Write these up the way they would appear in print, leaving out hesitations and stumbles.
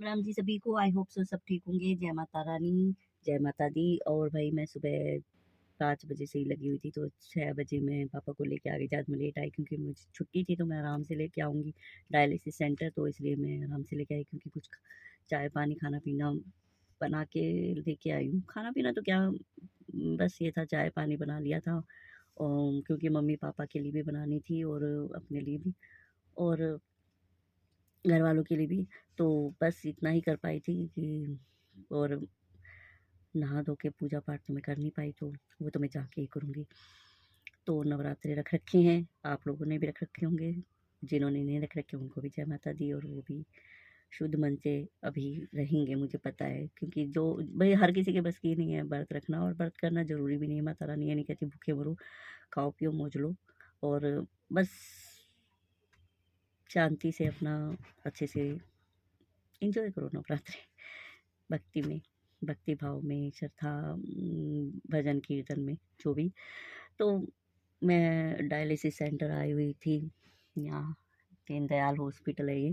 राम जी सभी को। I hope so सब ठीक होंगे। जय माता रानी, जय माता दी। और भाई मैं सुबह 5 बजे से ही लगी हुई थी, तो 6 बजे मैं पापा को लेके आ गई। ज़्यादा मैं लेट आई क्योंकि मुझे छुट्टी थी, तो मैं आराम से लेके आऊँगी डायलिसिस सेंटर, तो इसलिए मैं आराम से लेके आई क्योंकि कुछ चाय पानी खाना पीना बना के लेके आई हूँ। खाना पीना तो क्या, बस ये था, चाय पानी बना लिया था क्योंकि मम्मी पापा के लिए भी बनानी थी और अपने लिए भी और घर वालों के लिए भी। तो बस इतना ही कर पाई थी कि और नहा धो के पूजा पाठ तो मैं कर नहीं पाई, तो वो तो मैं जाके ही करूँगी। तो नवरात्रे रख रखे हैं, आप लोगों ने भी रख रखे होंगे। जिन्होंने नहीं रख रखे उनको भी जय माता दी, और वो भी शुद्ध मन से अभी रहेंगे, मुझे पता है। क्योंकि जो भाई हर किसी के बस की नहीं है व्रत रखना, और व्रत करना ज़रूरी भी नहीं है। माता रानी ये नहीं कहती भूखे मरो, खाओ पियो मौज लो, और बस शांति से अपना अच्छे से एंजॉय करो नवरात्रि, भक्ति में, भक्ति भाव में, श्रद्धा, भजन कीर्तन में, जो भी। तो मैं डायलिसिस सेंटर आई हुई थी, यहाँ दीनदयाल हॉस्पिटल है ये।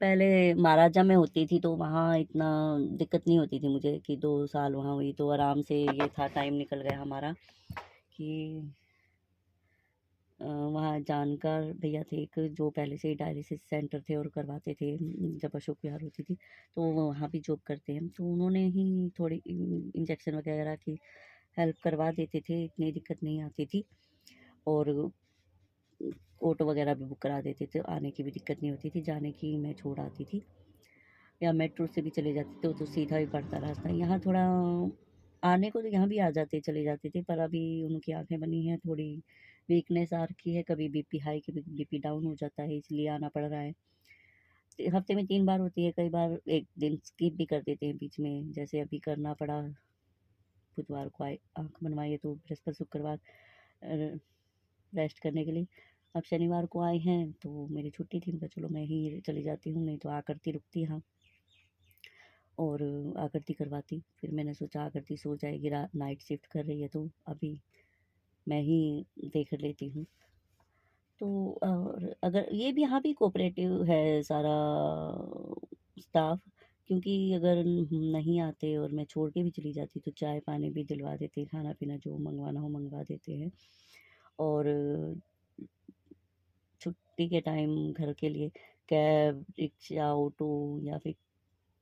पहले महाराजा में होती थी, तो वहाँ इतना दिक्कत नहीं होती थी मुझे, कि 2 साल वहाँ हुई तो आराम से ये था, टाइम निकल गया हमारा कि वहाँ जानकार भैया थे एक, जो पहले से ही डायलिसिस सेंटर थे और करवाते थे, जब अशोक विहार होती थी, तो वो वहाँ भी जॉब करते हैं। तो उन्होंने ही थोड़ी इंजेक्शन वगैरह की हेल्प करवा देते थे, इतनी दिक्कत नहीं आती थी। और ऑटो वगैरह भी बुक करा देते थे, आने की भी दिक्कत नहीं होती थी, जाने की मैं छोड़ आती थी, या मेट्रो से भी चले जाते थे, तो सीधा ही पड़ता रास्ता। यहाँ थोड़ा आने को तो यहाँ भी आ जाते चले जाते थे, पर अभी उनकी आंखें बनी हैं, थोड़ी वीकनेस आ रखी है, कभी बीपी हाई कभी बीपी डाउन हो जाता है, इसलिए आना पड़ रहा है। हफ्ते में 3 बार होती है, कई बार एक दिन स्किप भी कर देते हैं बीच में, जैसे अभी करना पड़ा। बुधवार को आए आँख बनवाई है, तो बृहस्पति शुक्रवार रेस्ट करने के लिए। अब शनिवार को आए हैं, तो मेरी छुट्टी थी, मैं चलो मैं ही चली जाती हूँ, नहीं तो आकृति रुकती यहाँ और आकृति करवाती। फिर मैंने सोचा आकृति सो जाएगी, रात नाइट शिफ्ट कर रही है, तो अभी मैं ही देख लेती हूँ। तो और अगर ये भी यहाँ भी कोऑपरेटिव है सारा स्टाफ, क्योंकि अगर नहीं आते और मैं छोड़ के भी चली जाती, तो चाय पानी भी दिलवा देते हैं, खाना पीना जो मंगवाना हो मंगवा देते हैं। और छुट्टी के टाइम घर के लिए कैब, रिक्शा, ऑटो या फिर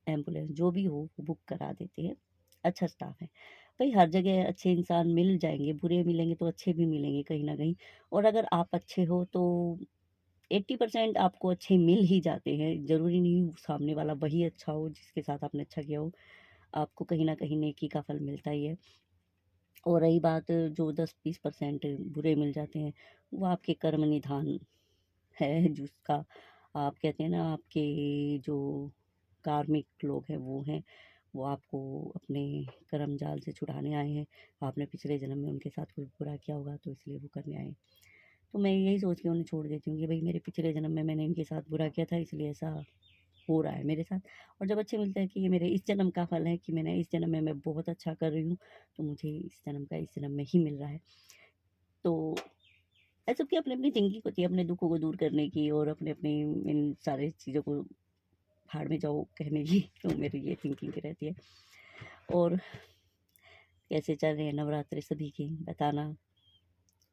एम्बुलेंस जो भी हो वो बुक करा देते हैं। अच्छा स्टाफ है भाई, हर जगह अच्छे इंसान मिल जाएंगे, बुरे मिलेंगे तो अच्छे भी मिलेंगे कहीं ना कहीं। और अगर आप अच्छे हो तो 80% आपको अच्छे मिल ही जाते हैं, ज़रूरी नहीं सामने वाला वही अच्छा हो जिसके साथ आपने अच्छा किया हो, आपको कहीं ना कहीं नेकी का फल मिलता ही है। और रही बात जो 10-20% बुरे मिल जाते हैं, वो आपके कर्म निधान है, जिसका आप कहते हैं ना, आपके जो कार्मिक लोग हैं वो हैं, वो आपको अपने कर्म जाल से छुड़ाने आए हैं। आपने पिछले जन्म में उनके साथ कुछ बुरा किया होगा, तो इसलिए वो करने आए। तो मैं यही सोच के उन्हें छोड़ देती हूँ कि भाई मेरे पिछले जन्म में मैंने इनके साथ बुरा किया था, इसलिए ऐसा हो रहा है मेरे साथ। और जब अच्छे मिलता है कि ये मेरे इस जन्म का फल है, कि मैंने इस जन्म में मैं बहुत अच्छा कर रही हूँ, तो मुझे इस जन्म का इस जन्म में ही मिल रहा है। तो सबकी अपनी अपनी थिंकिंग होती है, अपने दुखों को दूर करने की, और अपने अपने इन सारी चीज़ों को भाड़ में जाओ कहने की। तो मेरी ये थिंकिंग रहती है। और कैसे चल रहे हैं नवरात्रि सभी के बताना।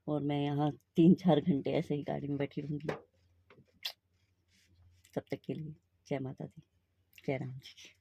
और मैं यहाँ 3-4 घंटे ऐसे ही गाड़ी में बैठी रहूँगी तब तक के लिए। जय माता दी, जय राम जी की।